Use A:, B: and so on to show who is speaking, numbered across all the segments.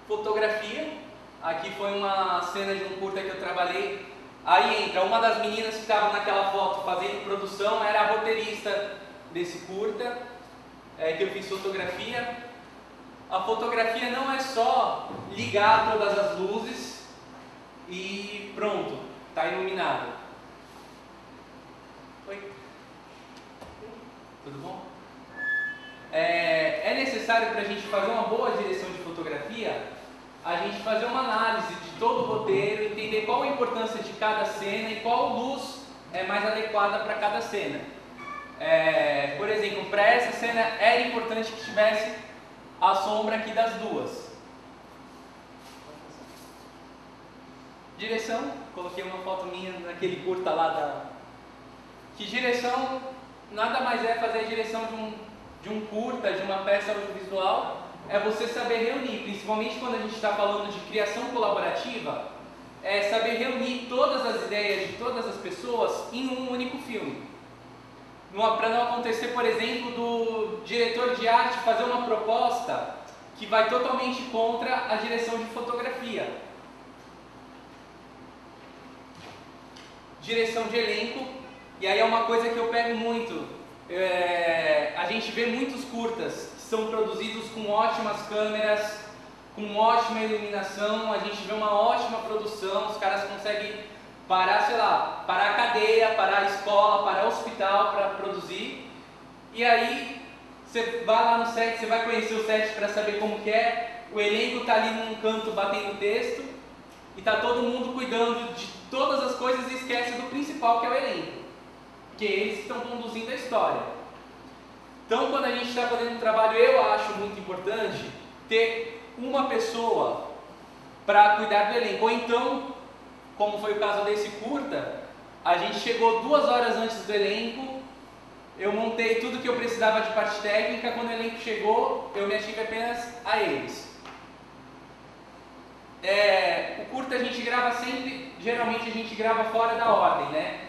A: Fotografia, aqui foi uma cena de um curta que eu trabalhei. Aí entra uma das meninas que estava naquela foto fazendo produção, era a roteirista desse curta, que eu fiz fotografia. A fotografia não é só ligar todas as luzes e pronto, está iluminado. Oi? Tudo bom? É necessário, para a gente fazer uma boa direção de fotografia, a gente fazer uma análise de todo o roteiro, entender qual a importância de cada cena e qual luz é mais adequada para cada cena. Por exemplo, para essa cena era importante que tivesse a sombra aqui das duas. Direção, coloquei uma foto minha naquele curta lá que direção nada mais é fazer a direção de um curta, de uma peça audiovisual, é você saber reunir, principalmente quando a gente está falando de criação colaborativa, é saber reunir todas as ideias de todas as pessoas em um único filme. Para não acontecer, por exemplo, do diretor de arte fazer uma proposta que vai totalmente contra a direção de fotografia. Direção de elenco, e aí é uma coisa que eu pego muito. A gente vê muitos curtas que são produzidos com ótimas câmeras, com ótima iluminação, a gente vê uma ótima produção, os caras conseguem parar, sei lá, parar a cadeia, parar a escola, parar o hospital para produzir. E aí você vai lá no set, você vai conhecer o set para saber como que é, o elenco está ali num canto batendo texto e está todo mundo cuidando de todas as coisas e esquece do principal, que é o elenco, que eles estão conduzindo a história. Então, quando a gente está fazendo um trabalho, eu acho muito importante ter uma pessoa para cuidar do elenco. Ou então, como foi o caso desse curta, a gente chegou 2 horas antes do elenco, eu montei tudo que eu precisava de parte técnica, quando o elenco chegou, eu me ative apenas a eles. O curta a gente grava sempre, geralmente a gente grava fora da ordem, né?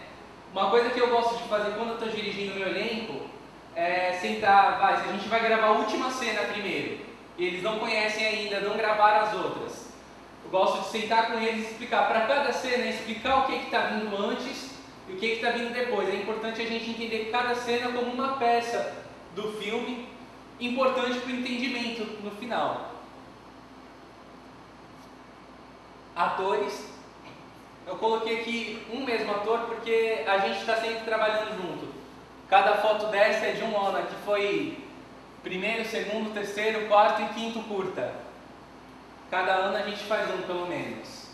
A: Uma coisa que eu gosto de fazer quando eu estou dirigindo o meu elenco é sentar, se a gente vai gravar a última cena primeiro, e eles não conhecem ainda, não gravaram as outras. Eu gosto de sentar com eles e explicar, para cada cena, explicar o que está vindo antes e o que está vindo depois. É importante a gente entender cada cena como uma peça do filme, importante para o entendimento no final. Atores. Eu coloquei aqui um mesmo ator porque a gente está sempre trabalhando junto. Cada foto dessa é de um ano, que foi primeiro, segundo, terceiro, quarto e quinto curta. Cada ano a gente faz um, pelo menos.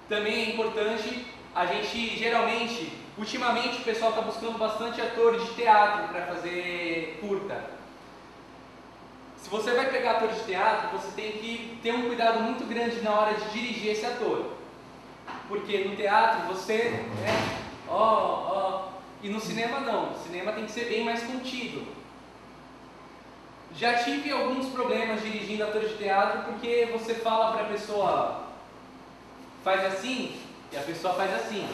A: Também é importante, a gente geralmente, ultimamente o pessoal está buscando bastante ator de teatro para fazer curta. Se você vai pegar ator de teatro, você tem que ter um cuidado muito grande na hora de dirigir esse ator. Porque no teatro você e no cinema não, no cinema tem que ser bem mais contido. Já tive alguns problemas dirigindo ator de teatro, porque você fala para a pessoa, faz assim, e a pessoa faz assim.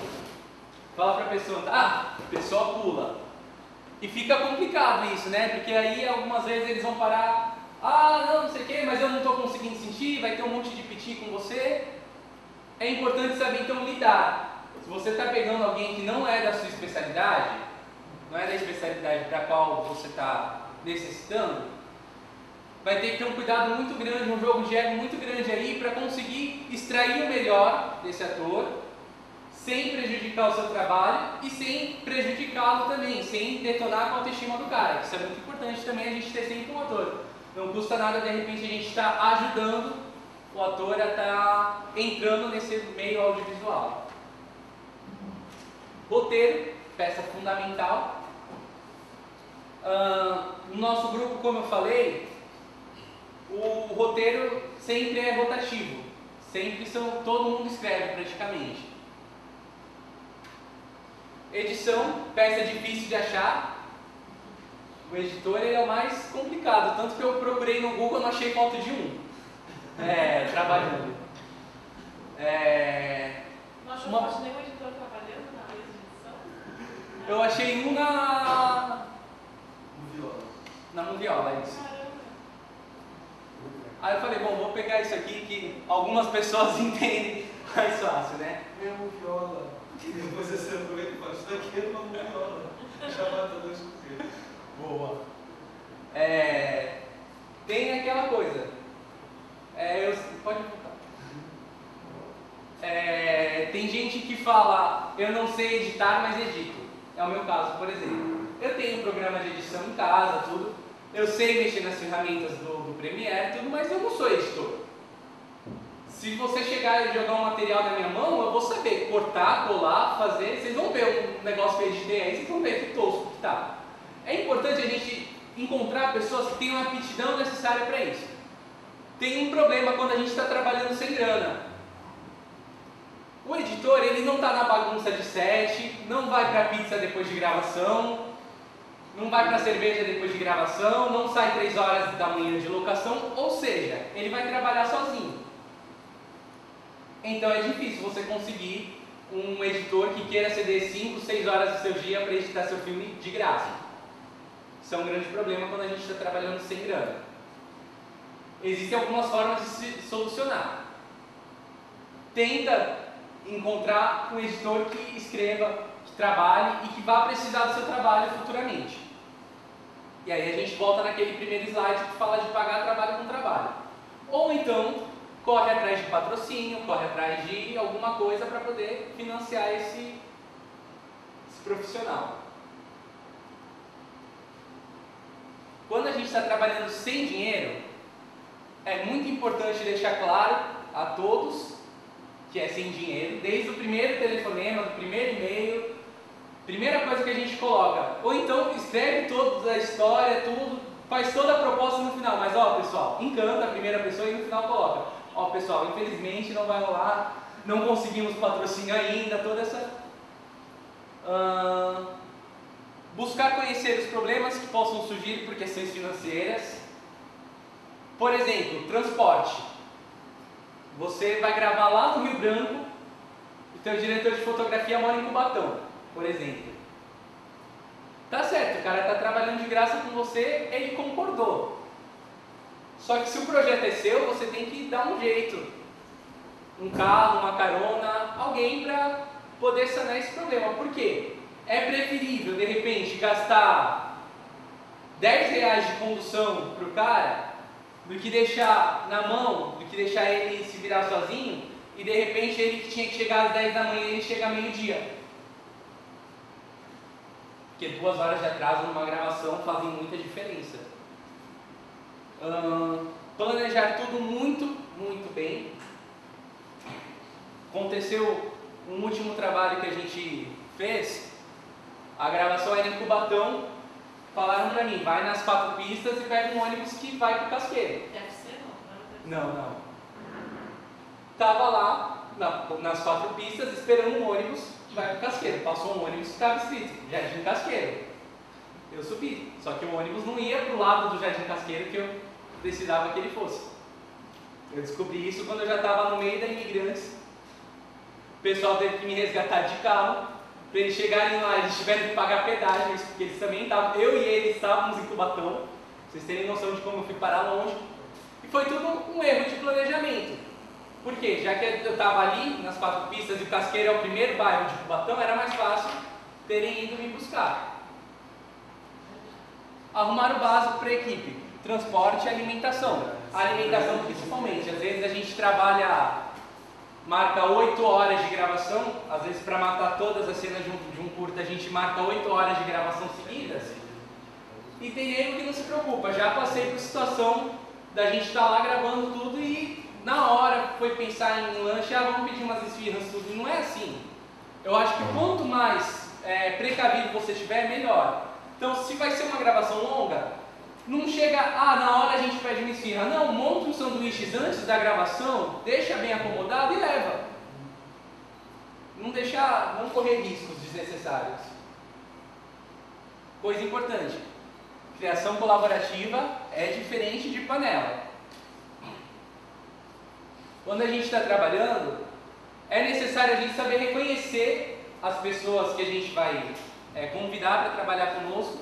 A: Fala para a pessoa pula. E fica complicado isso, né? Porque aí algumas vezes eles vão parar, não sei o que, mas eu não estou conseguindo sentir, vai ter um monte de piti com você. É importante saber então lidar. Se você está pegando alguém que não é da sua especialidade, não é da especialidade para a qual você está necessitando, vai ter que ter um cuidado muito grande, um jogo de ego muito grande aí para conseguir extrair o melhor desse ator, sem prejudicar o seu trabalho e sem prejudicá-lo também, sem detonar a autoestima do cara. Isso é muito importante também, a gente ter sempre um ator. Não custa nada de repente a gente estar ajudando o ator a estar entrando nesse meio audiovisual. Roteiro, peça fundamental. No nosso grupo, como eu falei, o roteiro sempre é rotativo. Sempre todo mundo escreve praticamente. Edição, peça difícil de achar. O editor ele é o mais complicado, tanto que eu procurei no Google e não achei foto de um. Trabalhando.
B: Não achou foto de nenhum editor trabalhando na mesa de edição?
A: Eu achei um na Moviola, isso.
B: Caramba.
A: Aí eu falei, bom, vou pegar isso aqui que algumas pessoas entendem mais fácil, né?
C: Mesmo viola. E depois você aproveita e fala, isso daqui é uma viola. Chamar todos os cozidos.
A: Boa. Tem aquela coisa. Pode voltar. Tem gente que fala, eu não sei editar, mas edito. É o meu caso, por exemplo. Eu tenho um programa de edição em casa, tudo. Eu sei mexer nas ferramentas do Premiere, tudo, mas eu não sou editor. Se você chegar e jogar um material na minha mão, eu vou saber cortar, colar, fazer. Vocês vão ver um negócio que eu editei aí, vocês vão ver que tosco que tá. É importante a gente encontrar pessoas que tenham a aptidão necessária para isso. Tem um problema quando a gente está trabalhando sem grana. O editor, ele não está na bagunça de set, não vai para pizza depois de gravação, não vai para cerveja depois de gravação, não sai 3 horas da manhã de locação, ou seja, ele vai trabalhar sozinho. Então é difícil você conseguir um editor que queira ceder 5, 6 horas do seu dia para editar seu filme de graça. Isso é um grande problema quando a gente está trabalhando sem grana. Existem algumas formas de se solucionar. Tenta encontrar um editor que escreva, que trabalhe e que vá precisar do seu trabalho futuramente. E aí a gente volta naquele primeiro slide que fala de pagar trabalho com trabalho. Ou então, corre atrás de patrocínio, corre atrás de alguma coisa para poder financiar esse profissional. Quando a gente está trabalhando sem dinheiro, é muito importante deixar claro a todos que é sem dinheiro, desde o primeiro telefonema, do primeiro e-mail, primeira coisa que a gente coloca, ou então escreve toda a história, tudo, faz toda a proposta no final, mas ó pessoal, encanta a primeira pessoa e no final coloca, ó pessoal, infelizmente não vai rolar, não conseguimos patrocínio ainda, toda essa... buscar conhecer os problemas que possam surgir por questões financeiras. Por exemplo, transporte. Você vai gravar lá no Rio Branco, o teu diretor de fotografia mora em Cubatão, por exemplo. Tá certo, o cara está trabalhando de graça com você, ele concordou. Só que se o projeto é seu, você tem que dar um jeito. Um carro, uma carona, alguém para poder sanar esse problema. Por quê? É preferível, de repente, gastar R$10 de condução para o cara do que deixar na mão, do que deixar ele se virar sozinho e de repente ele que tinha que chegar às 10 da manhã ele chega ao meio-dia. Porque 2 horas de atraso numa gravação fazem muita diferença. Planejar tudo muito, muito bem. Aconteceu um último trabalho que a gente fez, a gravação era em Cubatão. Falaram pra mim, vai nas 4 pistas e pega um ônibus que vai pro Casqueiro.
B: Deve ser não.
A: Não. Tava lá nas 4 pistas esperando um ônibus que vai pro Casqueiro. Passou um ônibus que estava escrito Jardim Casqueiro. Eu subi, só que o ônibus não ia pro lado do Jardim Casqueiro que eu precisava que ele fosse. Eu descobri isso quando eu já estava no meio da Imigrantes. O pessoal teve que me resgatar de carro. Para eles chegarem lá, eles tiveram que pagar pedágio, porque eles também estavam, eu e eles estávamos em Cubatão, pra vocês terem noção de como eu fui parar longe. E foi tudo um erro de planejamento. Por quê? Já que eu estava ali, nas 4 pistas, e o Casqueiro é o primeiro bairro de Cubatão, era mais fácil terem ido me buscar. Arrumar o básico para a equipe, transporte e alimentação. A alimentação principalmente, às vezes a gente marca 8 horas de gravação, às vezes para matar todas as cenas de um curta a gente marca 8 horas de gravação seguidas, e tem nego que não se preocupa, já passei por situação da gente estar lá gravando tudo e na hora foi pensar em lanche, vamos pedir umas esfirras, tudo, e não é assim. Eu acho que quanto mais precavido você tiver, melhor. Então se vai ser uma gravação longa, não chega, na hora a gente pede uma esfirra. Não, monta uns sanduíches antes da gravação, deixa bem acomodado e leva. Não correr riscos desnecessários. Coisa importante, criação colaborativa é diferente de panela. Quando a gente está trabalhando, é necessário a gente saber reconhecer as pessoas que a gente vai convidar para trabalhar conosco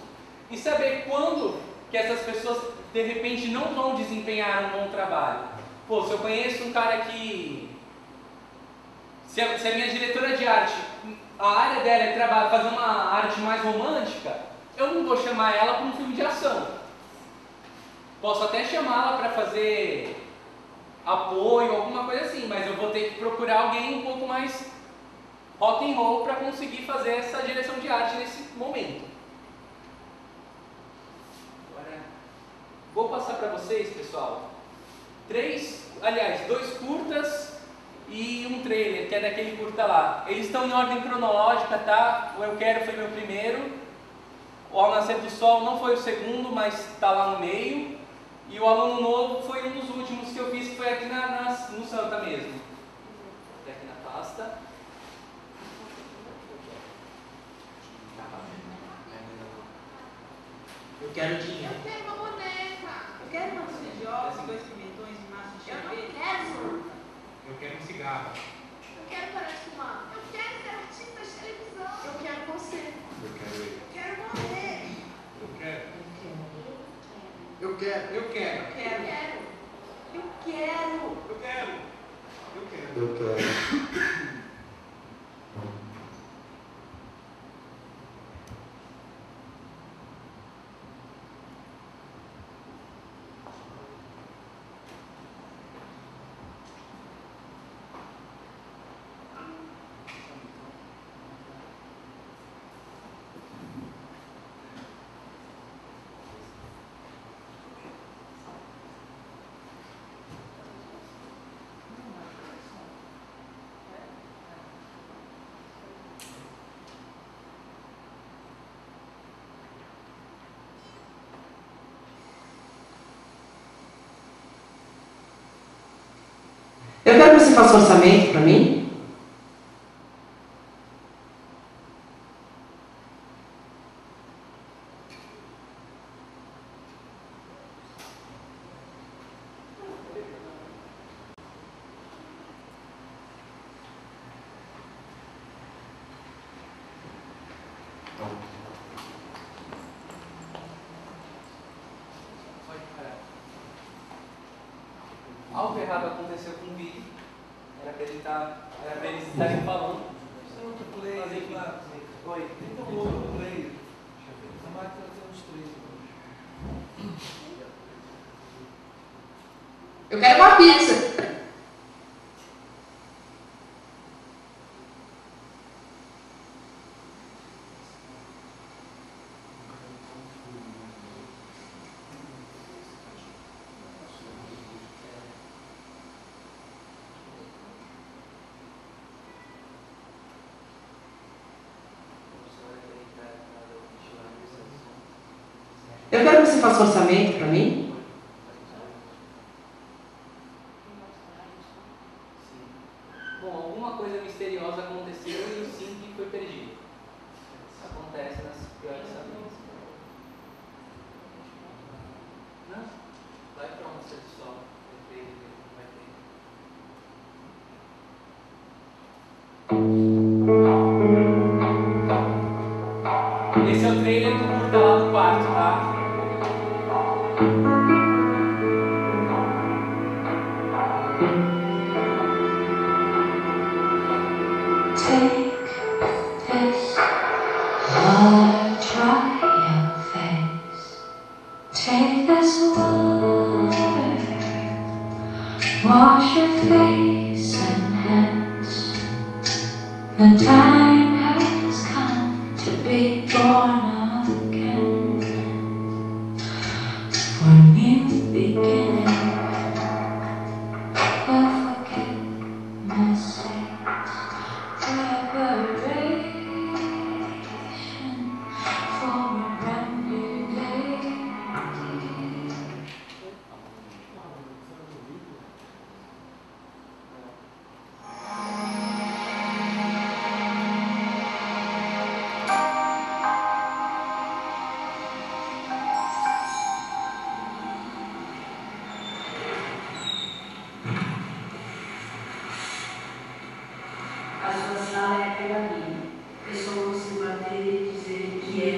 A: e saber quando que essas pessoas de repente não vão desempenhar um bom trabalho. Pô, se eu conheço um cara que... Se a minha diretora de arte, a área dela é fazer uma arte mais romântica, eu não vou chamar ela para um filme de ação. Posso até chamá-la para fazer apoio, alguma coisa assim, mas eu vou ter que procurar alguém um pouco mais rock and roll para conseguir fazer essa direção de arte nesse momento. Agora, vou passar para vocês, pessoal, 2 curtas e um trailer, que é daquele curta lá. Eles estão em ordem cronológica, tá? O Eu Quero foi meu primeiro, o Ao Nascer do Sol não foi o segundo, mas está lá no meio. E o Aluno Novo foi um dos últimos que eu fiz, que foi aqui no Santa mesmo. Aqui na pasta.
D: Eu quero dinheiro.
B: Eu quero uma boneca.
E: Eu quero uma dúzia de ovos, 2 pimentões e massa de
B: Eu não
E: sorvete.
B: quero.
D: Eu quero um cigarro.
B: Eu quero parar de fumar. Eu quero ser artista de televisão. Eu quero você.
D: Eu quero ele.
B: Eu quero morrer.
D: Eu quero.
E: Eu quero.
D: Eu quero.
B: Eu quero. Eu quero.
D: Eu quero. Eu quero.
F: Eu quero.
E: Eu quero que você faça um orçamento para mim.
A: Algo errado aconteceu com o vídeo. Era pra eles estarem falando.
C: Você não tem play,
A: Fazer aqui.
C: claro.
A: Oi.
C: Então, o outro play. A máquina tem uns 3 hoje.
E: Eu quero uma pizza. Eu quero que você faça um orçamento para mim.
A: Bom, alguma coisa misteriosa aconteceu e o Sync foi perdido. Acontece nas piores famílias. Não? Vai pra onde você só vai ter. Esse é o trailer do curta lá do quarto, tá?
G: Take this water, dry your face. Take this water, wash your face and hands. The time has come to be born again for a new beginning. We'll forget mistakes. Preparation for a brand new day.
H: A sua sala é aquela minha. É só você bater e dizer que é.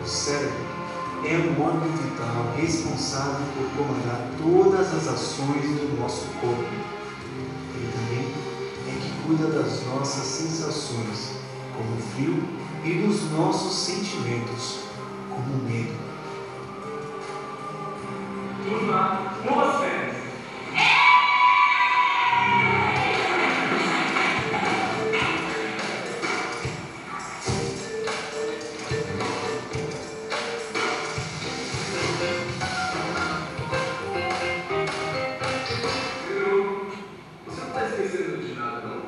F: O cérebro é um órgão vital responsável por comandar todas as ações do nosso corpo. Ele também é que cuida das nossas sensações, como o frio, e dos nossos sentimentos, como o medo.
D: Turma, boas férias.
C: Você não está esquecendo de nada, não?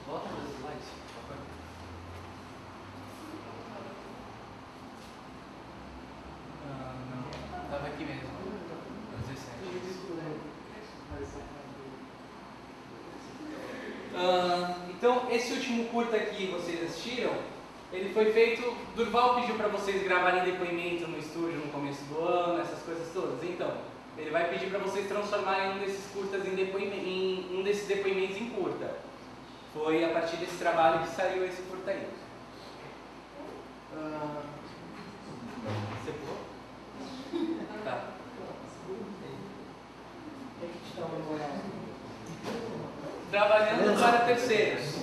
A: Volta nos slides, por favor. Não, tava aqui mesmo. 17. Então, esse último curta que vocês assistiram, ele foi feito. Durval pediu para vocês gravarem depoimento no estúdio no começo do ano, essas coisas todas. Então, ele vai pedir para vocês transformarem um desses curtas em um desses depoimentos em curta. Foi a partir desse trabalho que saiu esse curta aí. Você pulou? Tá. Trabalhando para terceiros,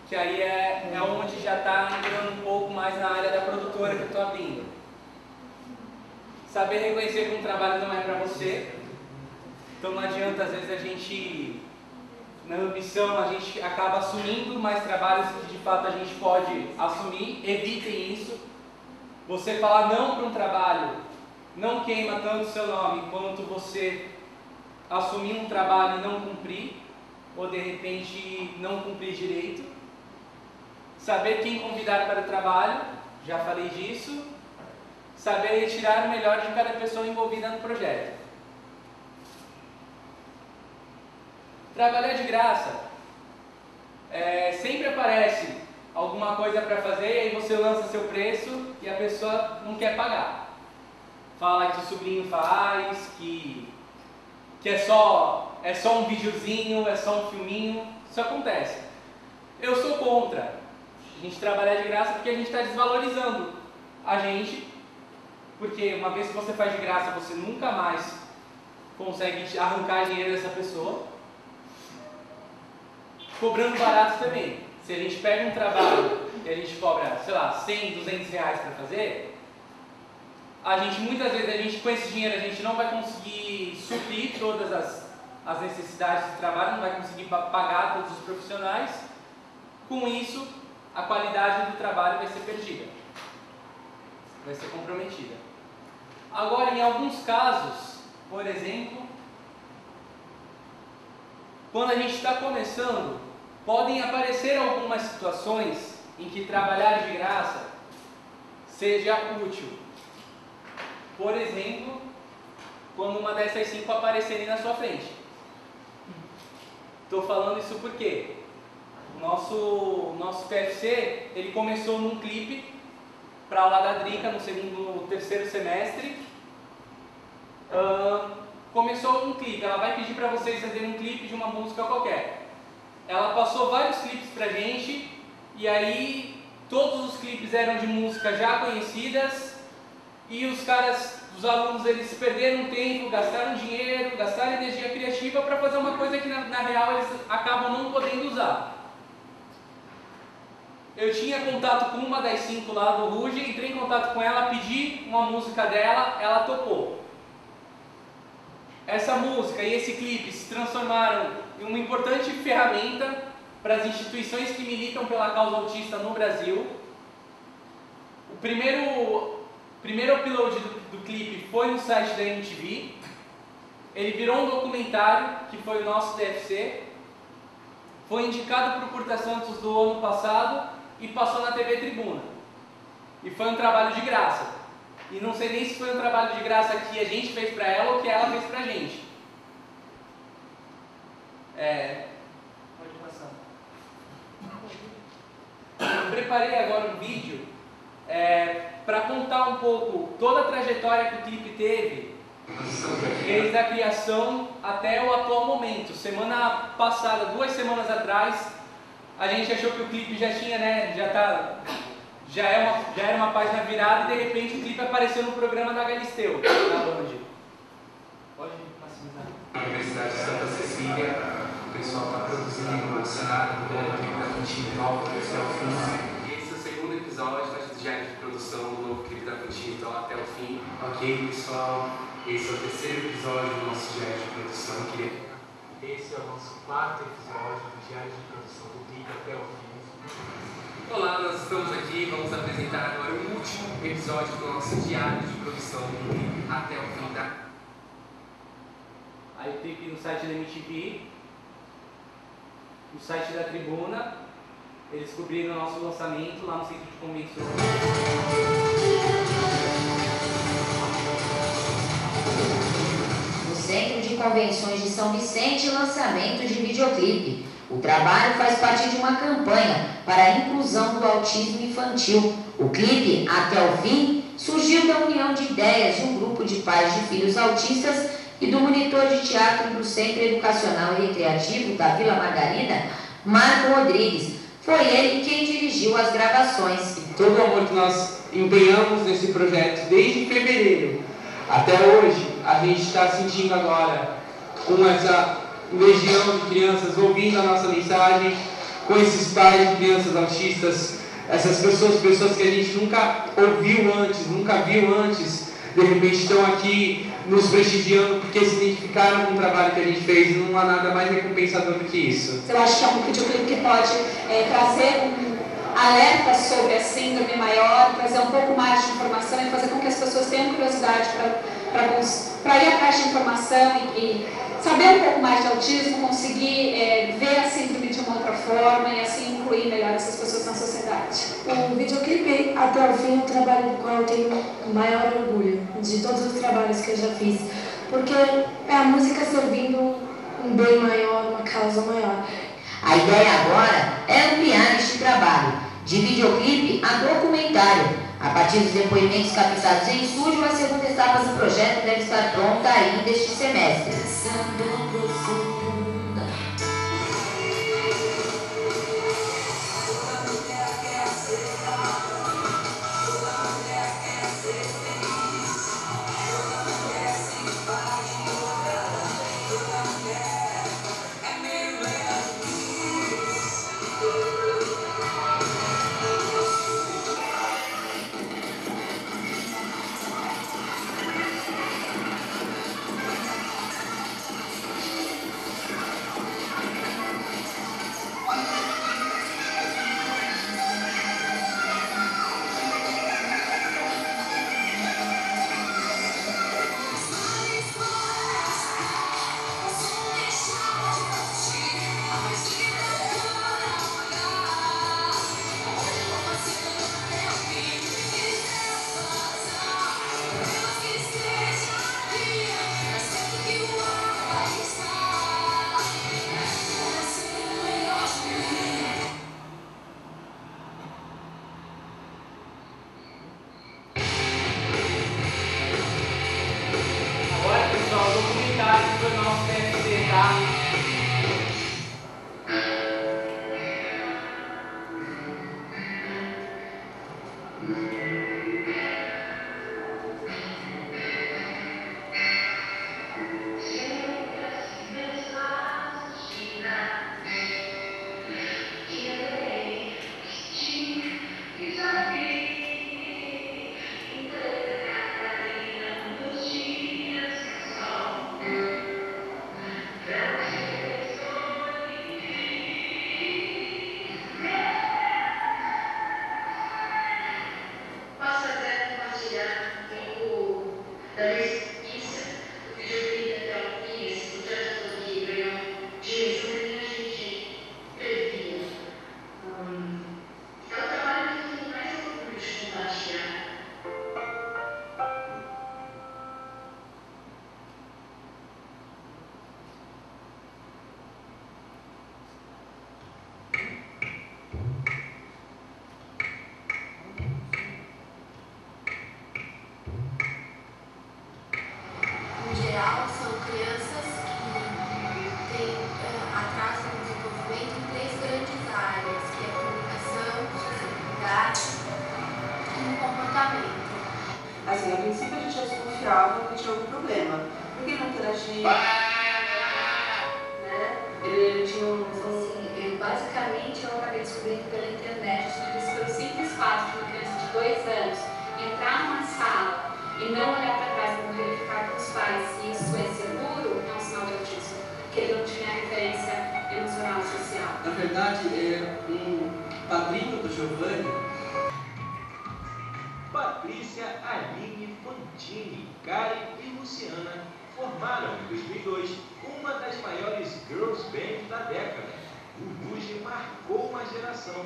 A: que aí é onde já está entrando um pouco mais na área da produtora que eu estou abrindo. Saber reconhecer que um trabalho não é para você, então não adianta às vezes a gente, na ambição, a gente acaba assumindo mais trabalhos que de fato a gente pode assumir. Evitem isso. Você falar não para um trabalho não queima tanto o seu nome quanto você assumir um trabalho e não cumprir, ou de repente não cumprir direito. Saber quem convidar para o trabalho, já falei disso. Saber tirar o melhor de cada pessoa envolvida no projeto. Trabalhar de graça. Sempre aparece alguma coisa para fazer e aí você lança seu preço e a pessoa não quer pagar. Fala que o sobrinho faz, que é só um videozinho, é só um filminho. Isso acontece. Eu sou contra a gente trabalhar de graça porque a gente está desvalorizando a gente, porque uma vez que você faz de graça você nunca mais consegue arrancar dinheiro dessa pessoa. Cobrando barato também. Se a gente pega um trabalho e a gente cobra, sei lá, 100, 200 reais para fazer, muitas vezes com esse dinheiro a gente não vai conseguir suprir todas as necessidades do trabalho, não vai conseguir pagar todos os profissionais. Com isso, a qualidade do trabalho vai ser perdida, vai ser comprometida. Agora, em alguns casos, por exemplo, quando a gente está começando, podem aparecer algumas situações em que trabalhar de graça seja útil. Por exemplo, quando uma dessas 5 aparecerem na sua frente. Estou falando isso porque o nosso TFC, ele começou num clipe para a aula da Drica no terceiro semestre. Começou um clipe, ela vai pedir para vocês fazerem um clipe de uma música qualquer. Ela passou vários clipes pra gente, e aí todos os clipes eram de músicas já conhecidas, e os alunos, eles perderam tempo, gastaram dinheiro, gastaram energia criativa para fazer uma coisa que na real eles acabam não podendo usar. Eu tinha contato com uma das 5 lá do Ruge, entrei em contato com ela, pedi uma música dela, ela topou. Essa música e esse clipe se transformaram em uma importante ferramenta para as instituições que militam pela causa autista no Brasil. O primeiro upload do clipe foi no site da MTV. Ele virou um documentário, que foi o nosso TFC. Foi indicado para o Curta Santos do ano passado e passou na TV Tribuna. E foi um trabalho de graça. E não sei nem se foi um trabalho de graça que a gente fez para ela ou que ela fez pra gente. Pode passar. Eu preparei agora um vídeo para contar um pouco toda a trajetória que o clipe teve, desde a criação até o atual momento. Semana passada, 2 semanas atrás, a gente achou que o clipe já tinha, já era uma página virada e de repente o clipe apareceu no programa da Galisteu, na Band. Pode maximizar.
I: Na Universidade de Santa Cecília, o pessoal está produzindo um cenário do novo clipe da Continental até o fim. Esse é o segundo episódio do diário de produção do novo clipe da Continental até o fim. Ok, pessoal? Esse é o terceiro episódio do nosso diário de produção. Esse é o nosso 4º episódio do diário de produção do clipe até o fim. Olá, nós estamos aqui, vamos apresentar agora o último episódio do nosso diário de produção do clipe até o fim da...
A: Aí o clipe no site da MTV, no site da Tribuna, eles cobriram o nosso lançamento lá no Centro de Convenções.
J: No Centro de Convenções de São Vicente, lançamento de videoclipe. O trabalho faz parte de uma campanha para a inclusão do autismo infantil. O clipe, Até o Fim, surgiu da união de ideias de um grupo de pais de filhos autistas e do monitor de teatro do Centro Educacional e Recreativo da Vila Margarida, Marco Rodrigues. Foi ele quem dirigiu as gravações.
K: Todo o amor que nós empenhamos nesse projeto desde fevereiro até hoje, a gente está sentindo agora com essa legião de crianças ouvindo a nossa mensagem, com esses pais de crianças autistas, essas pessoas que a gente nunca ouviu antes, nunca viu antes, de repente estão aqui nos prestigiando porque se identificaram com o trabalho que a gente fez e não há nada mais recompensador do que isso.
L: Eu acho que é um videoclipe que pode trazer um alerta sobre a síndrome maior, trazer um pouco mais de informação e fazer com que as pessoas tenham curiosidade para ir atrás de informação e saber um pouco mais de autismo, conseguir ver a síndrome de uma outra forma e assim incluir melhor essas pessoas na sociedade.
M: O videoclipe Até o Fim é um trabalho do qual eu tenho o maior orgulho de todos os trabalhos que eu já fiz, porque é a música servindo um bem maior, uma causa maior.
J: A ideia agora é ampliar este trabalho, de videoclipe a documentário. A partir dos depoimentos captados em estúdio, a segunda etapa do projeto deve estar pronta ainda este semestre.
G: Thank you.
N: problema. Porque ele não interagia, né? Ele tinha um...
J: Assim, basicamente eu acabei descobrindo pela internet sobre isso, pelo simples fato de uma criança de 2 anos entrar numa sala e não olhar para trás para verificar com os pais se isso é seguro, é um sinal de autismo, porque ele não tinha referência emocional e social.
O: Na verdade, um padrinho do Giovanni.
P: Patrícia, Aline, Fantini, Karen e Luciana formaram em 2002 uma das maiores girls bands da década. O Ruge marcou uma geração.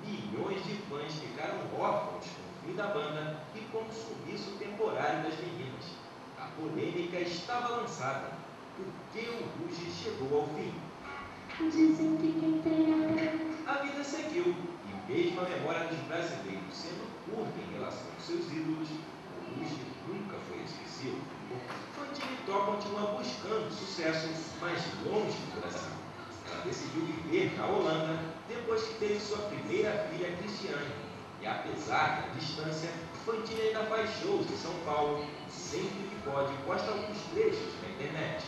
P: Milhões de fãs ficaram órfãos com o fim da banda e com o sumiço temporário das meninas. A polêmica estava lançada. Por que o Ruge chegou ao fim?
G: Dizem que quem tem
P: A vida seguiu, e mesmo a memória dos brasileiros sendo curta em relação aos seus ídolos, o Ruge nunca foi esquecido. Fantini Tó continua buscando sucesso, mas longe do Brasil. Ela decidiu viver na Holanda depois que teve sua primeira filha, Cristiane. E apesar da distância, Fantini ainda faz shows em São Paulo e sempre que pode posta alguns trechos na internet.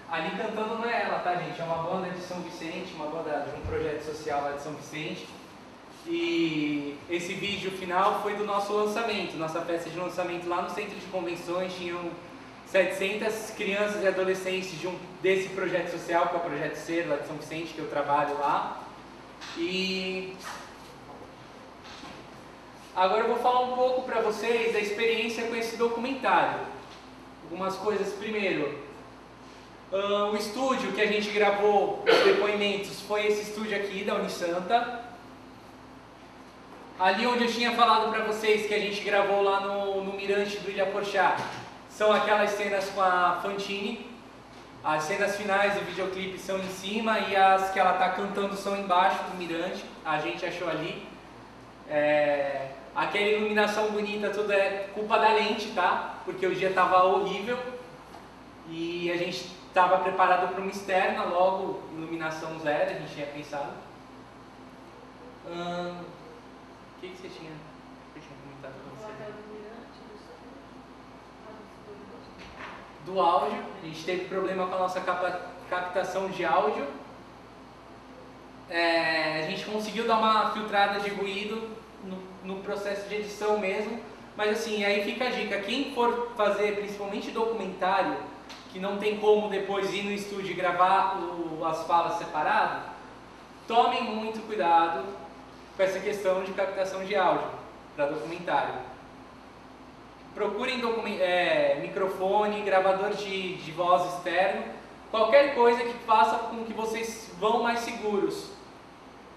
A: Ali cantando não é ela, tá, gente? É uma banda de São Vicente, uma banda de um projeto social lá de São Vicente. E esse vídeo final foi do nosso lançamento, nossa festa de lançamento lá no centro de convenções. Tinham 700 crianças e adolescentes desse projeto social, que é o Projeto Ser, lá de São Vicente, que eu trabalho lá. E agora eu vou falar um pouco para vocês da experiência com esse documentário. Algumas coisas. Primeiro, o estúdio que a gente gravou os depoimentos foi esse estúdio aqui da Unisanta. Ali onde eu tinha falado para vocês que a gente gravou lá no Mirante do Ilha Porchá, são aquelas cenas com a Fantini. As cenas finais do videoclipe são em cima e as que ela está cantando são embaixo do Mirante. A gente achou ali. Aquela iluminação bonita, tudo é culpa da lente, tá? Porque o dia estava horrível e a gente estava preparado para uma externa, logo iluminação zero, a gente tinha pensado. O que você tinha comentado com você? Do áudio, a gente teve problema com a nossa captação de áudio. A gente conseguiu dar uma filtrada de ruído no processo de edição mesmo, mas assim, aí fica a dica, quem for fazer principalmente documentário, que não tem como depois ir no estúdio e gravar as falas separado, tomem muito cuidado com essa questão de captação de áudio para documentário. Procurem microfone, gravador de voz externo, qualquer coisa que faça com que vocês vão mais seguros.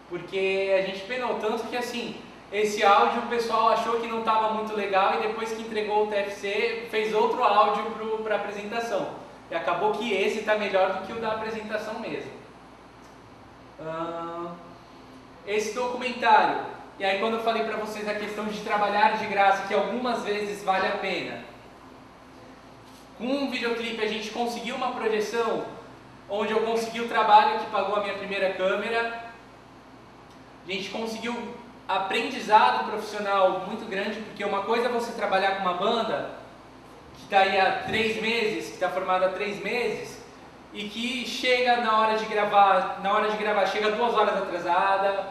A: Porque a gente penou tanto que assim, esse áudio o pessoal achou que não estava muito legal e depois que entregou o TFC fez outro áudio para a apresentação. E acabou que esse está melhor do que o da apresentação mesmo. Esse documentário, e aí quando eu falei para vocês a questão de trabalhar de graça, que algumas vezes vale a pena. Com um videoclipe a gente conseguiu uma projeção, onde eu consegui o trabalho que pagou a minha primeira câmera. A gente conseguiu aprendizado profissional muito grande, porque uma coisa é você trabalhar com uma banda que está aí há 3 meses, que está formada há 3 meses, e que chega na hora de gravar chega 2 horas atrasada,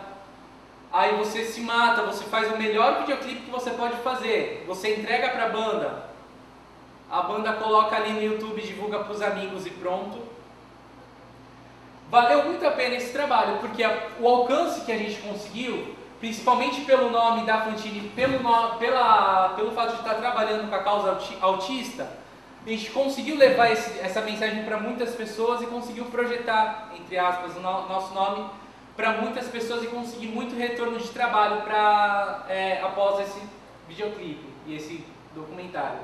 A: aí você se mata, você faz o melhor videoclipe que você pode fazer, você entrega para a banda coloca ali no YouTube, divulga para os amigos e pronto. Valeu muito a pena esse trabalho, porque o alcance que a gente conseguiu, principalmente pelo nome da Fantini, pelo fato de estar trabalhando com a causa autista, a gente conseguiu levar essa mensagem para muitas pessoas e conseguiu projetar, entre aspas, o nosso nome para muitas pessoas e conseguir muito retorno de trabalho após esse videoclipe e esse documentário.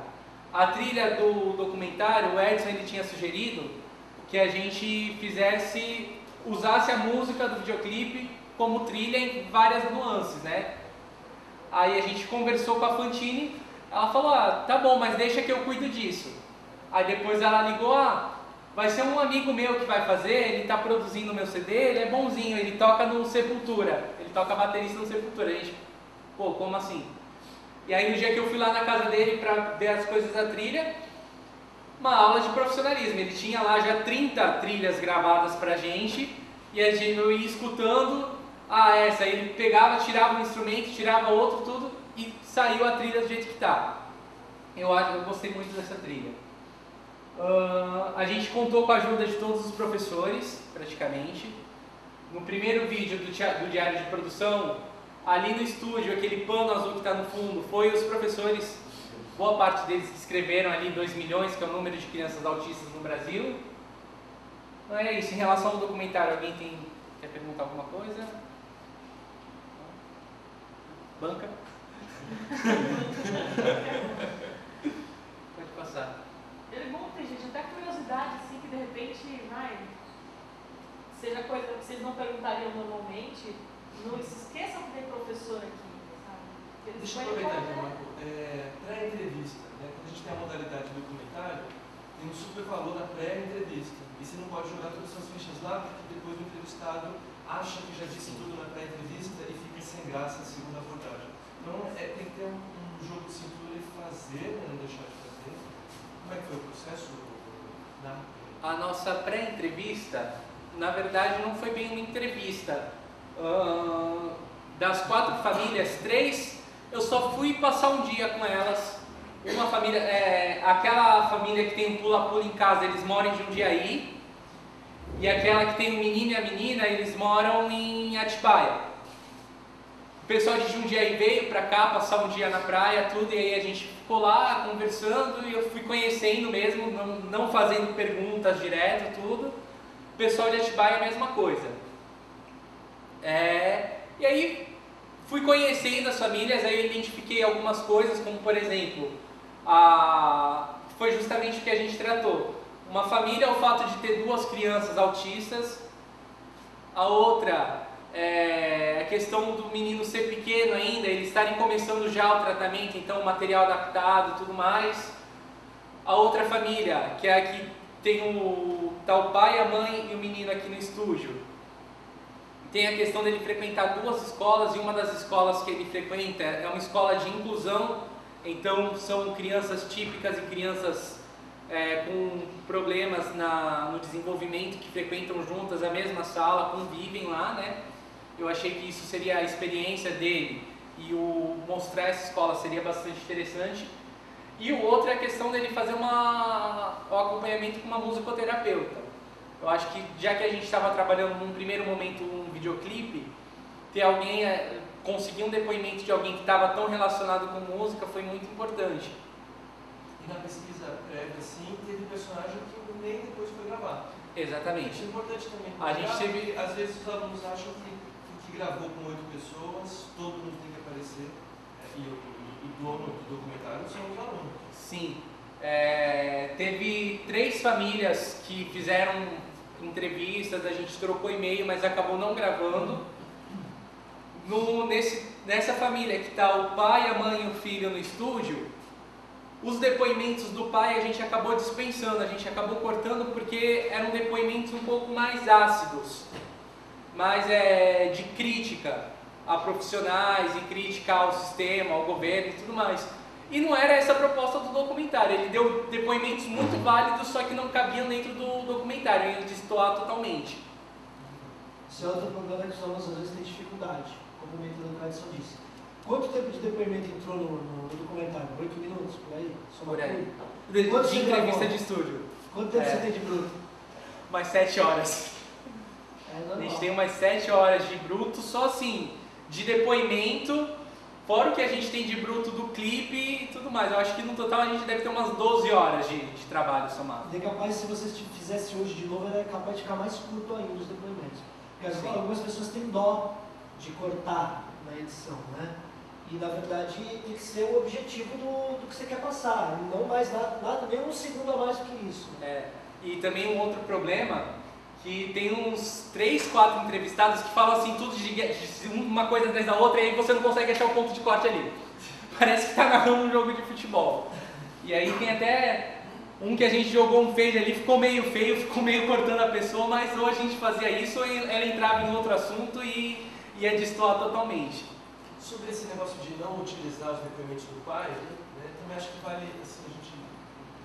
A: A trilha do documentário, o Edson ele tinha sugerido que a gente usasse a música do videoclipe como trilha em várias nuances, né? Aí a gente conversou com a Fantini, ela falou, tá bom, mas deixa que eu cuido disso. Aí depois ela ligou, vai ser um amigo meu que vai fazer, ele está produzindo o meu CD, ele é bonzinho, ele toca no Sepultura, ele toca baterista no Sepultura. A gente, pô, como assim? E aí no dia que eu fui lá na casa dele para ver as coisas da trilha, uma aula de profissionalismo, ele tinha lá já 30 trilhas gravadas pra gente, e a gente ia escutando, essa, aí ele pegava, tirava um instrumento, tirava outro, tudo, e saiu a trilha do jeito que tá. Eu gostei muito dessa trilha. A gente contou com a ajuda de todos os professores, praticamente. No primeiro vídeo do diário de produção, ali no estúdio, aquele pano azul que está no fundo, foi os professores, boa parte deles que escreveram ali 2 milhões, que é o número de crianças autistas no Brasil. Então é isso, em relação ao documentário, alguém quer perguntar alguma coisa? Banca? Pode passar.
B: Perguntem, gente, até curiosidade, assim, que de repente, seja coisa que vocês não perguntariam normalmente, não se esqueçam que tem professor aqui, sabe?
C: Deixa eu aproveitar aqui, Marco. Pré-entrevista, né? Quando a gente tem a modalidade do documentário, tem um super valor na pré-entrevista. E você não pode jogar todas as suas fichas lá, porque depois o entrevistado acha que já disse tudo na pré-entrevista e fica sem graça na segunda abordagem. Então tem que ter um jogo de cintura e fazer, né? Não deixar de fazer. Como é que foi o processo?
A: A nossa pré-entrevista, na verdade, não foi bem uma entrevista. Das 4 famílias, 3 eu só fui passar um dia com elas. Uma família, aquela família que tem um pula-pula em casa, eles moram em Jundiaí. E aquela que tem o menino e a menina, eles moram em Atibaia. O pessoal de Jundiaí veio pra cá passar um dia na praia, tudo, e aí a gente ficou lá conversando e eu fui conhecendo mesmo, não fazendo perguntas direto, tudo. O pessoal de Atibaia é a mesma coisa. E aí fui conhecendo as famílias, aí eu identifiquei algumas coisas, como por exemplo, foi justamente o que a gente tratou. Uma família, o fato de ter 2 crianças autistas, a outra a questão do menino ser pequeno ainda, eles estarem começando já o tratamento, então o material adaptado e tudo mais. A outra família, que é a que tem o pai, a mãe e o menino aqui no estúdio. Tem a questão dele frequentar 2 escolas, e uma das escolas que ele frequenta é uma escola de inclusão, então são crianças típicas e crianças com problemas no desenvolvimento que frequentam juntas a mesma sala, convivem lá, né? Eu achei que isso seria a experiência dele e mostrar essa escola seria bastante interessante. E o outro é a questão dele fazer o acompanhamento com uma musicoterapeuta. Eu acho que já que a gente estava trabalhando num primeiro momento um videoclipe, ter alguém, conseguir um depoimento de alguém que estava tão relacionado com música foi muito importante.
C: E na pesquisa prévia, sim, teve personagem que nem depois foi gravado.
A: Exatamente.
C: Isso é importante também.
A: A gente teve...
C: Às vezes os alunos acham que gravou com 8 pessoas, todo mundo tem que aparecer, e o dono do documentário são os alunos.
A: Sim. Teve 3 famílias que fizeram entrevistas, a gente trocou e-mail, mas acabou não gravando. Nessa família que está o pai, a mãe e o filho no estúdio, os depoimentos do pai a gente acabou dispensando, a gente acabou cortando porque eram depoimentos um pouco mais ácidos, mais de crítica. a profissionais e crítica ao sistema, ao governo e tudo mais. E não era essa a proposta do documentário. Ele deu depoimentos muito válidos, só que não cabiam dentro do documentário, ele destoar totalmente.
Q: Esse é outro problema que os alunos às vezes têm dificuldade, como o método da tradição disse. Quanto tempo de depoimento entrou no documentário? 8 minutos, por aí?
A: Por aí.
Q: De
A: entrevista de estúdio.
Q: Quanto tempo você tem de bruto?
A: Umas 7 horas. A gente tem umas 7 horas de bruto, só assim, de depoimento, fora o que a gente tem de bruto do clipe e tudo mais. Eu acho que no total a gente deve ter umas 12 horas de trabalho somado.
Q: E é capaz, se você fizesse hoje de novo, era capaz de ficar mais curto ainda os depoimentos. Porque algumas pessoas têm dó de cortar na edição, né? E na verdade tem que ser o objetivo do que você quer passar, não mais nada, nem um segundo a mais do que isso.
A: E também um outro problema, que tem uns 3, 4 entrevistados que falam assim, tudo de uma coisa atrás da outra, e aí você não consegue achar o ponto de corte ali. Parece que está narrando um jogo de futebol. E aí tem até um que a gente jogou um fade ali, ficou meio feio, ficou meio cortando a pessoa, mas ou a gente fazia isso, ou ela entrava em outro assunto e ia destoar totalmente.
C: Sobre esse negócio de não utilizar os depoimentos do pai, né, também acho que vale assim, a gente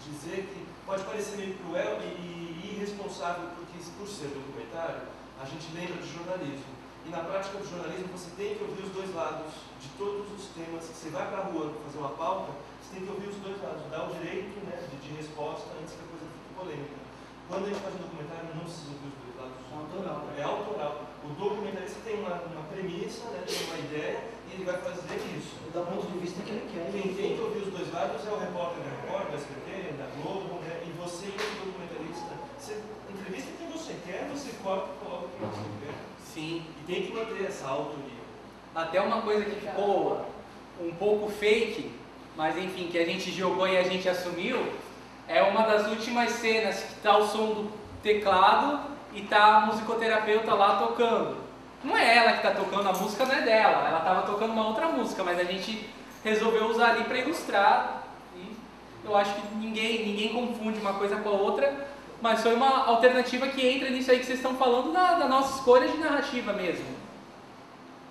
C: dizer que pode parecer meio cruel e irresponsável, porque por ser documentário, a gente lembra de jornalismo. E na prática do jornalismo você tem que ouvir os dois lados de todos os temas. Você vai para a rua fazer uma pauta, você tem que ouvir os dois lados, dar o direito, né, de resposta antes que a coisa fique polêmica. Quando a gente faz um documentário, não precisa ouvir os dois lados. É autoral. O documentarista tem uma premissa, né, tem uma ideia, e ele vai fazer isso.
Q: Do ponto de vista que ele quer.
C: Quem tem que ouvir os dois lados é o repórter da Record, da SBT, da Globo, né, e você, como documentarista, você entrevista quem você quer, você corta e coloca quem você quer.
A: Sim.
C: E tem que manter essa autoria.
A: Até uma coisa que ficou um pouco fake, mas enfim, que a gente jogou e a gente assumiu, é uma das últimas cenas que está o som do teclado e tá a musicoterapeuta lá tocando. Não é ela que está tocando, a música não é dela, ela estava tocando uma outra música, mas a gente resolveu usar ali para ilustrar. E eu acho que ninguém confunde uma coisa com a outra, mas foi uma alternativa que entra nisso aí que vocês estão falando da nossa escolha de narrativa mesmo.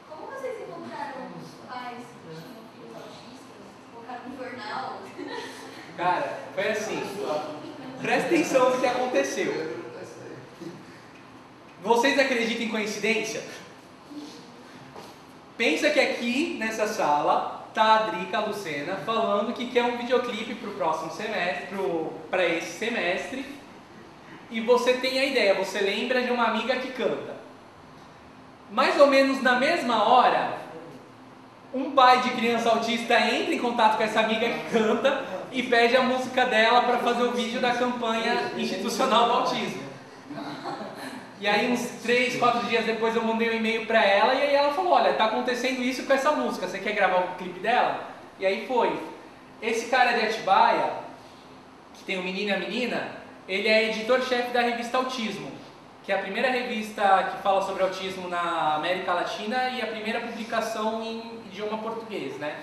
R: Como vocês encontraram os pais que tinham filhos autistas? Colocaram no jornal?
A: Cara, foi assim, presta atenção no que aconteceu. Vocês acreditam em coincidência? Pensa que aqui nessa sala tá a Drica, a Lucena, falando que quer um videoclipe para o próximo semestre, para esse semestre, e você tem a ideia, você lembra de uma amiga que canta. Mais ou menos na mesma hora, um pai de criança autista entra em contato com essa amiga que canta e pede a música dela para fazer o vídeo da campanha institucional do autismo. E aí uns 3, 4 dias depois eu mandei um e-mail para ela e aí ela falou, olha, tá acontecendo isso com essa música, você quer gravar o clipe dela? E aí foi. Esse cara de Atibaia, que tem o Menino e a Menina, ele é editor-chefe da revista Autismo, que é a primeira revista que fala sobre autismo na América Latina e a primeira publicação em idioma português, né?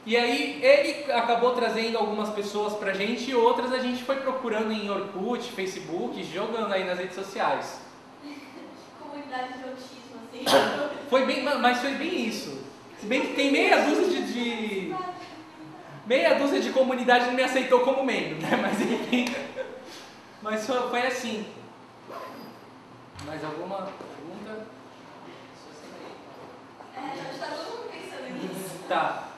A: E aí ele acabou trazendo algumas pessoas pra gente e outras a gente foi procurando em Orkut, Facebook, jogando aí nas redes sociais.
R: Comunidade de autismo, assim.
A: Mas foi bem isso. Se bem que tem meia dúzia de comunidade não me aceitou como membro, né? Mas enfim. Mas foi assim. Mais alguma pergunta?
R: Acho que tá todo mundo pensando nisso.
A: Tá.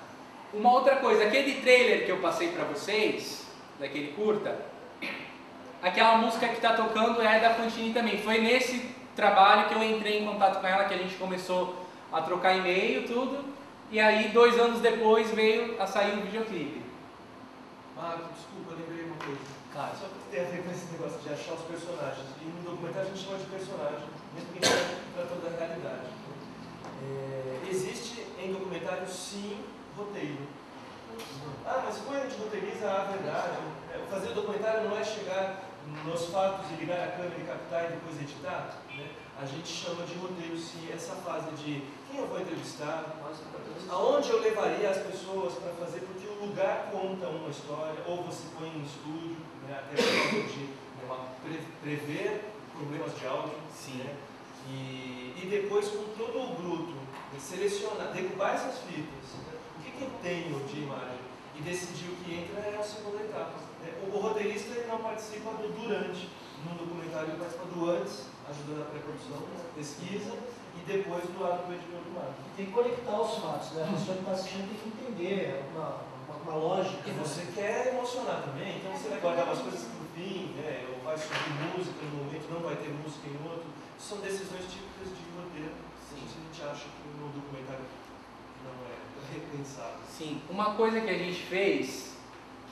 A: Uma outra coisa, aquele trailer que eu passei pra vocês, daquele curta, aquela música que tá tocando é da Fantini também. Foi nesse trabalho que eu entrei em contato com ela, que a gente começou a trocar e-mail, tudo. E aí, 2 anos depois, veio a sair o videoclipe.
C: Marco, desculpa, eu lembrei uma coisa.
A: Claro.
C: Só que tem a ver com esse negócio de achar os personagens. E no documentário a gente chama de personagem, mesmo que a gente está tratando da realidade. Existe em documentário, sim, roteiro. Mas quando a gente roteiriza a verdade, fazer o documentário não é chegar nos fatos e ligar a câmera e captar e depois editar, né? A gente chama de roteiro, sim, essa fase de quem eu vou entrevistar, aonde eu levaria as pessoas para fazer, porque o lugar conta uma história, ou você põe em estúdio, né, até de prever problemas de áudio,
A: sim.
C: Né? E depois com todo o bruto selecionar, decupar essas fitas, né? O que eu tenho de imagem, e decidir o que entra é a segunda etapa. O roteirista ele não participa do durante, no documentário ele participa do antes, ajudando a pré-produção, pesquisa, e depois do lado do editor do marketing.
Q: Tem que conectar os fatos, né? A pessoa que está assistindo tem que entender uma lógica.
C: E você quer emocionar também, então você vai guardar umas coisas para o fim, né? Ou vai subir música em um momento, não vai ter música em outro. São decisões típicas de roteiro. Sim. A gente acha que no documentário não é repensado.
A: Sim, uma coisa que a gente fez,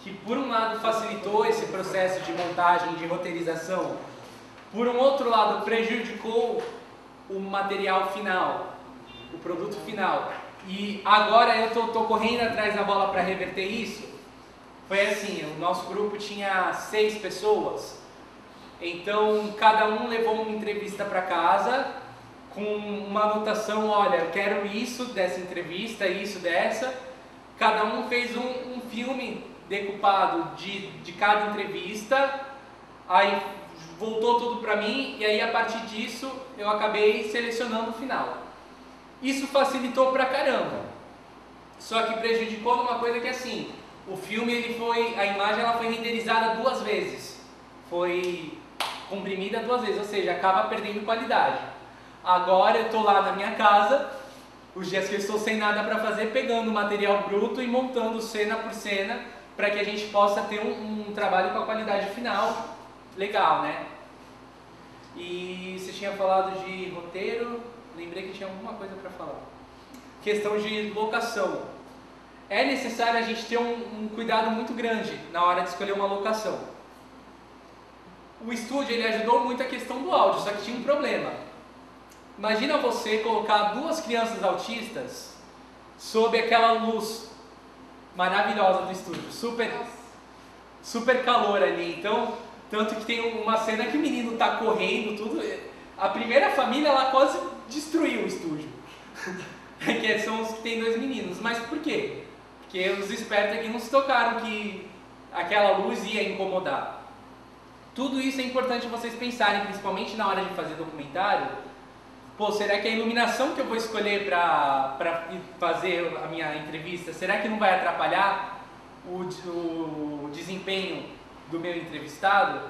A: que por um lado facilitou esse processo de montagem, de roteirização, por um outro lado prejudicou o material final, o produto final. E agora eu tô correndo atrás da bola para reverter isso. Foi assim, o nosso grupo tinha 6 pessoas, então cada um levou uma entrevista para casa com uma anotação, olha, eu quero isso dessa entrevista, isso dessa. Cada um fez um filme decupado de cada entrevista, aí voltou tudo para mim e aí a partir disso eu acabei selecionando o final. Isso facilitou pra caramba, só que prejudicou numa coisa que assim, o filme a imagem ela foi renderizada 2 vezes, foi comprimida 2 vezes, ou seja, acaba perdendo qualidade. Agora eu estou lá na minha casa, os dias que eu estou sem nada para fazer, pegando o material bruto e montando cena por cena, para que a gente possa ter um trabalho com a qualidade final legal, né? E você tinha falado de roteiro, lembrei que tinha alguma coisa para falar. Questão de locação. É necessário a gente ter um cuidado muito grande na hora de escolher uma locação. O estúdio ele ajudou muito a questão do áudio, só que tinha um problema. Imagina você colocar 2 crianças autistas sob aquela luz maravilhosa do estúdio, super calor ali. Então, tanto que tem uma cena que o menino tá correndo, tudo. A primeira família ela quase destruiu o estúdio. Que são os que tem 2 meninos. Mas por quê? Porque os espertos aqui não se tocaram que aquela luz ia incomodar. Tudo isso é importante vocês pensarem, principalmente na hora de fazer documentário. Pô, será que a iluminação que eu vou escolher para fazer a minha entrevista, será que não vai atrapalhar o desempenho do meu entrevistado?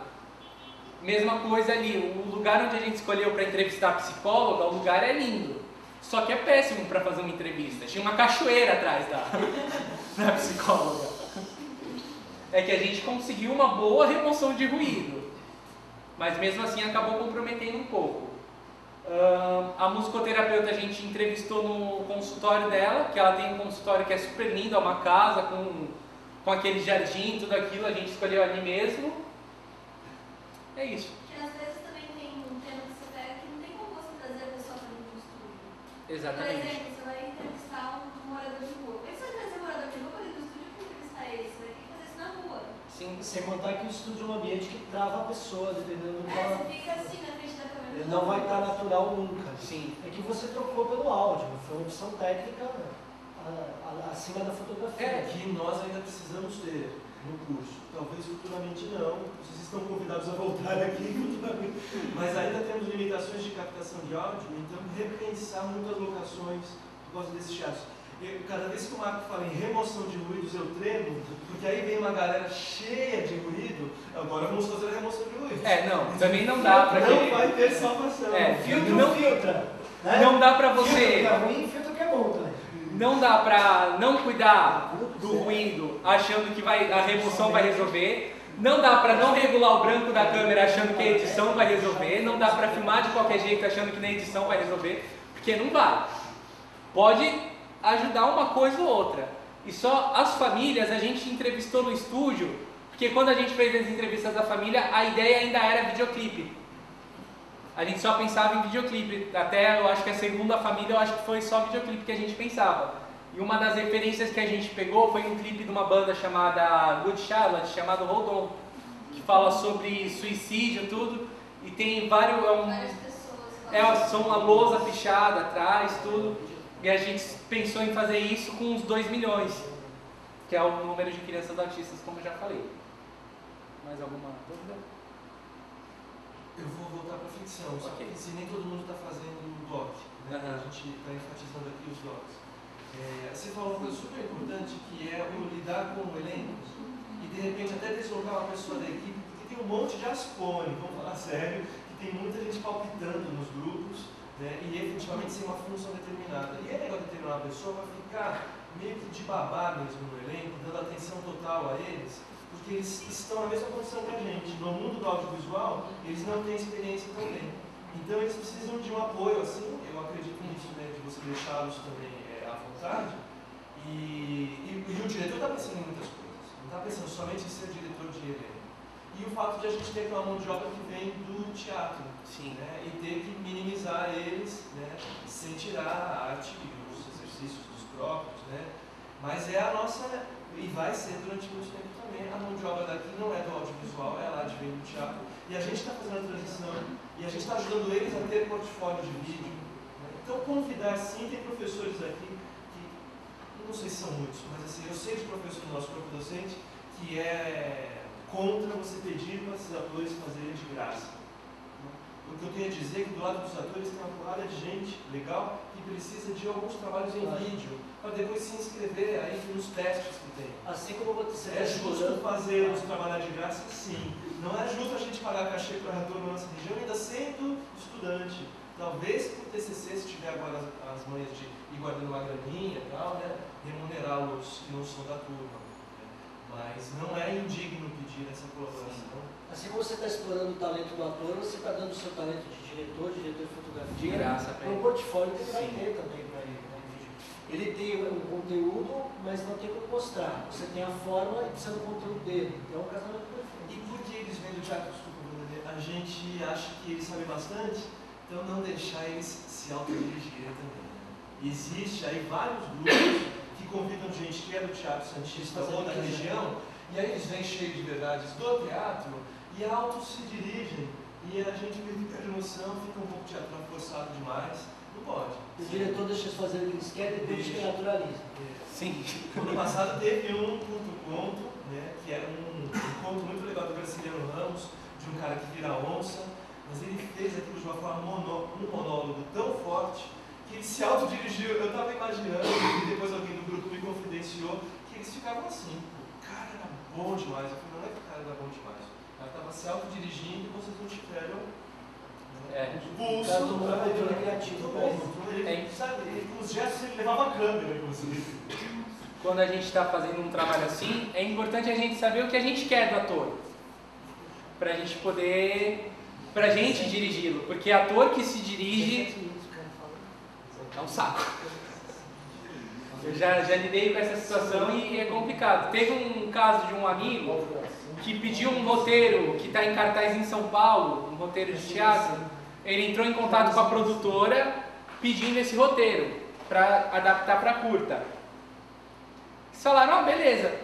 A: Mesma coisa ali, o lugar onde a gente escolheu para entrevistar a psicóloga, o lugar é lindo, só que é péssimo para fazer uma entrevista. Tinha uma cachoeira atrás da psicóloga. É que a gente conseguiu uma boa remoção de ruído, mas mesmo assim acabou comprometendo um pouco. A musicoterapeuta a gente entrevistou no consultório dela, que ela tem um consultório que é super lindo, é uma casa com aquele jardim, tudo aquilo, a gente escolheu ali mesmo. É isso.
R: Porque às vezes também tem um tema que você pega que não tem como você trazer a pessoa para dentro do estúdio.
A: Exatamente.
R: Por exemplo, você vai entrevistar um morador de rua. Por que você vai trazer um morador de rua para dentro do estúdio para entrevistar ele? Você vai ter que fazer isso na rua.
A: Sim.
Q: Sem contar que o estúdio é um ambiente que trava a pessoa, dependendo do que ela...
R: Você fica assim na frente da câmera.
Q: Ele não vai estar natural nunca.
A: Sim.
Q: É que você trocou pelo áudio, foi uma opção técnica acima da fotografia.
C: É que nós ainda precisamos ter no curso. Talvez futuramente não. Vocês estão convidados a voltar aqui futuramente. Mas ainda temos limitações de captação de áudio, então repensar muitas locações por causa desses chatos. Cada vez que o Marco fala em remoção de ruídos, eu tremo, porque aí vem uma galera cheia de ruído, agora vamos fazer a remoção de ruídos.
A: Não, também não dá pra
C: Não vai ter salvação.
Q: Filtra. Né?
A: Não dá pra você...
Q: Filtro que é ruim, filtro que é bom também.
A: Não dá pra não cuidar do ruído achando que a remoção vai resolver. Não dá pra não regular o branco da câmera achando que a edição vai resolver. Não dá pra filmar de qualquer jeito achando que na edição vai resolver. Porque não vai. Pode ajudar uma coisa ou outra. E só as famílias a gente entrevistou no estúdio, porque quando a gente fez as entrevistas da família, a ideia ainda era videoclipe. A gente só pensava em videoclipe. Até eu acho que a segunda família, eu acho que foi só videoclipe que a gente pensava. E uma das referências que a gente pegou foi um clipe de uma banda chamada Good Charlotte, chamado Hold On, que fala sobre suicídio e tudo. E tem várias pessoas. São uma lousa pichada atrás, tudo. E a gente pensou em fazer isso com uns 2 milhões, que é o número de crianças autistas, como eu já falei. Mais alguma dúvida?
C: Eu vou voltar para a ficção, só que se nem todo mundo está fazendo doc, né? A gente está enfatizando aqui os docs. Você falou uma coisa super importante, que é o lidar com o elenco e de repente até deslocar uma pessoa da equipe, porque tem um monte de aspone, vamos falar sério, que tem muita gente palpitando nos grupos, né? E efetivamente sem uma função determinada. E é legal determinar uma pessoa para ficar meio que de babá mesmo no elenco, dando atenção total a eles, porque eles estão na mesma condição que a gente. No mundo do audiovisual, eles não têm experiência também. Então eles precisam de um apoio, assim, eu acredito nisso, né, de você deixá-los também à vontade. E o diretor está pensando em muitas coisas, não está pensando somente em ser diretor de elenco. E o fato de a gente ter aquela mão de obra que vem do teatro, né, e ter que minimizar eles, né, sem tirar a arte e os exercícios dos próprios, né, mas é a nossa, e vai ser durante muito tempo também, a mão de obra daqui não é do audiovisual, é lá de vem do teatro, e a gente está fazendo a transição, e a gente está ajudando eles a ter portfólio de vídeo, né. Então convidar sim, tem professores aqui, que não sei se são muitos, mas assim, eu sei de professor do nosso corpo docente que é contra você pedir para esses atores fazerem de graça. O que eu tenho a dizer é que do lado dos atores tem uma porrada de gente legal que precisa de alguns trabalhos em vídeo, para depois se inscrever aí nos testes que tem.
Q: Assim como você
C: é justo fazer uns trabalhos de graça? Sim. Não é justo a gente pagar cachê para ator na nossa região, ainda sendo estudante. Talvez por TCC, se tiver agora as manhas de ir guardando uma graninha e tal, né, remunerá-los que não são da turma. Mas não é indigno pedir essa colaboração.
Q: Assim como você está explorando o talento do ator, você está dando o seu talento de diretor de fotografia,
A: de graça para
Q: um portfólio que ele vai ter também para ele, né, vídeo. Ele tem um conteúdo, mas não tem como mostrar. Você tem a forma e precisa do conteúdo dele. Então é um casamento perfeito.
C: E por que eles vêm do teatro? Desculpa, a gente acha que eles sabem bastante, então não deixar eles se autodirigirem também. Existe aí vários grupos que convidam gente que é do Teatro Santista ou da região, e aí eles vêm cheios de verdades do teatro e autos se dirigem. E a gente meio que perde noção, fica um pouco teatral forçado demais. Não pode.
Q: O diretor deixa eles fazerem o que eles querem e depois se naturaliza.
A: Sim.
C: No ano passado teve um conto, né, que era um conto muito legal do Graciliano Ramos, de um cara que vira onça, mas ele fez aquilo de uma forma um monólogo tão forte que ele se autodirigiu. Eu estava imaginando, e depois alguém do grupo me confidenciou, que eles ficavam assim, o cara era bom demais. Eu falei, não é que o cara era bom demais, o cara estava se autodirigindo e vocês não tiveram pulso para leitura criativa. Com os gestos ele levava a câmera, inclusive.
A: Quando a gente está fazendo um trabalho assim, é importante a gente saber o que a gente quer do ator, para a gente poder, para a gente dirigi-lo, porque ator que se dirige é um saco. Eu já lidei com essa situação e é complicado. Teve um caso de um amigo que pediu um roteiro que está em cartaz em São Paulo, um roteiro de teatro. Ele entrou em contato com a produtora pedindo esse roteiro para adaptar para curta. Eles falaram, beleza,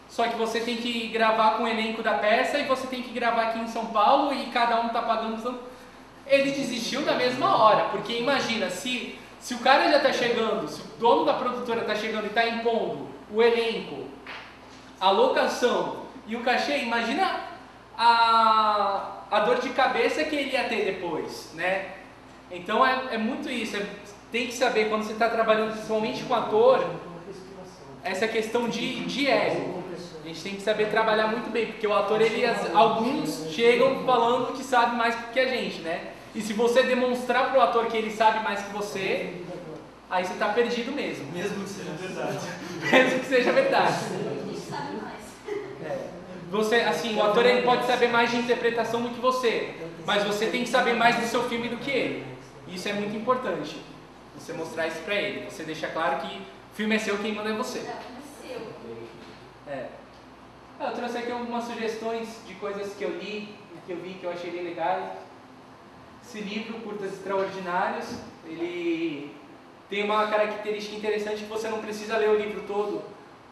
A: só que você tem que gravar com o elenco da peça e você tem que gravar aqui em São Paulo e cada um está pagando. Ele desistiu na mesma hora, porque imagina, se o cara já está chegando, se o dono da produtora está chegando e está impondo o elenco, a locação e o cachê, imagina a dor de cabeça que ele ia ter depois, né? Então é muito isso, tem que saber quando você está trabalhando principalmente com ator, essa questão de ego. A gente tem que saber trabalhar muito bem, porque o ator, alguns chegam falando que sabe mais que a gente, né? E se você demonstrar para o ator que ele sabe mais que você, aí você está perdido mesmo.
C: Mesmo que seja verdade.
A: Mesmo que seja verdade. Você, assim, o ator ele pode saber mais de interpretação do que você, mas você tem que saber mais do seu filme do que ele. Isso é muito importante. Você mostrar isso para ele. Você deixa claro que o filme é seu, quem manda é você. Eu trouxe aqui algumas sugestões de coisas que eu li, que eu vi, que eu achei bem legais. Esse livro, Curtas Extraordinários, ele tem uma característica interessante que você não precisa ler o livro todo.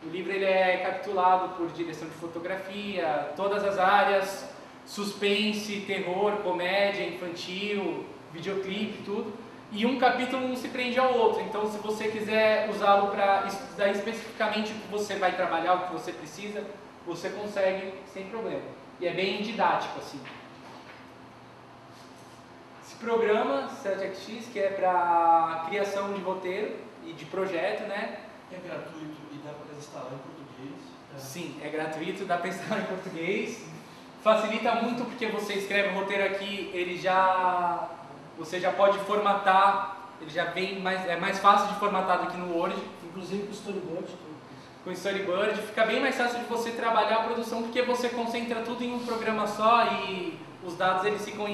A: O livro ele é capitulado por direção de fotografia, todas as áreas, suspense, terror, comédia, infantil, videoclipe, tudo. E um capítulo não se prende ao outro, então se você quiser usá-lo para estudar especificamente o que você vai trabalhar, o que você precisa, você consegue sem problema. E é bem didático assim. programa CelticX, que é para criação de roteiro e de projeto, né?
C: É gratuito e dá para instalar em português?
A: Sim, é gratuito, dá para instalar em português. Facilita muito porque você escreve o roteiro aqui, você já pode formatar, ele já vem é mais fácil de formatar do que no Word.
Q: Inclusive com o storyboard.
A: Com o storyboard, fica bem mais fácil de você trabalhar a produção porque você concentra tudo em um programa só e os dados eles ficam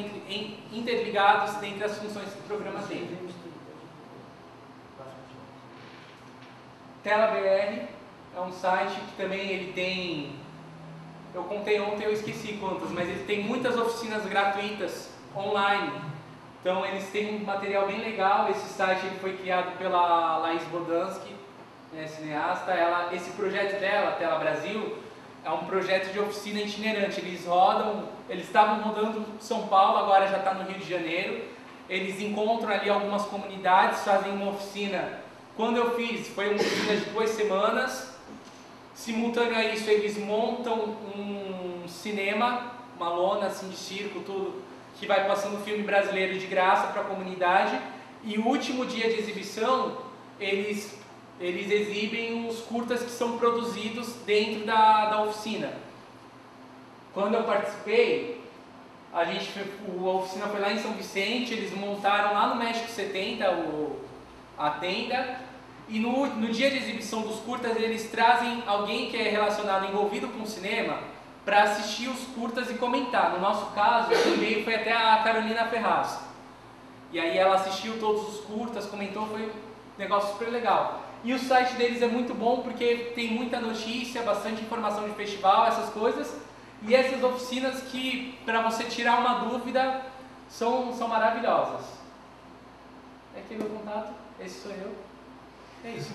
A: interligados dentre as funções que o programa tem. Tela BR é um site que também ele tem, eu contei ontem, eu esqueci quantas, mas ele tem muitas oficinas gratuitas online. Então eles têm um material bem legal. Esse site ele foi criado pela Laís Bodansky, cineasta. Esse projeto dela, Tela Brasil, é um projeto de oficina itinerante. Eles estavam rodando São Paulo, agora já está no Rio de Janeiro. Eles encontram ali algumas comunidades, fazem uma oficina. Quando eu fiz, foi uma oficina de 2 semanas. Simultâneo a isso, eles montam um cinema, uma lona assim de circo, tudo, que vai passando filme brasileiro de graça para a comunidade. E o último dia de exibição, eles exibem os curtas que são produzidos dentro da oficina. Quando eu participei, a oficina foi lá em São Vicente, eles montaram lá no México 70 a tenda, e no dia de exibição dos curtas eles trazem alguém que é relacionado, envolvido com o cinema, para assistir os curtas e comentar. No nosso caso, quem veio foi até a Carolina Ferraz. E aí ela assistiu todos os curtas, comentou, foi um negócio super legal. E o site deles é muito bom porque tem muita notícia, bastante informação de festival, essas coisas. E essas oficinas que, para você tirar uma dúvida, são maravilhosas. Aqui é meu contato, esse sou eu. É isso.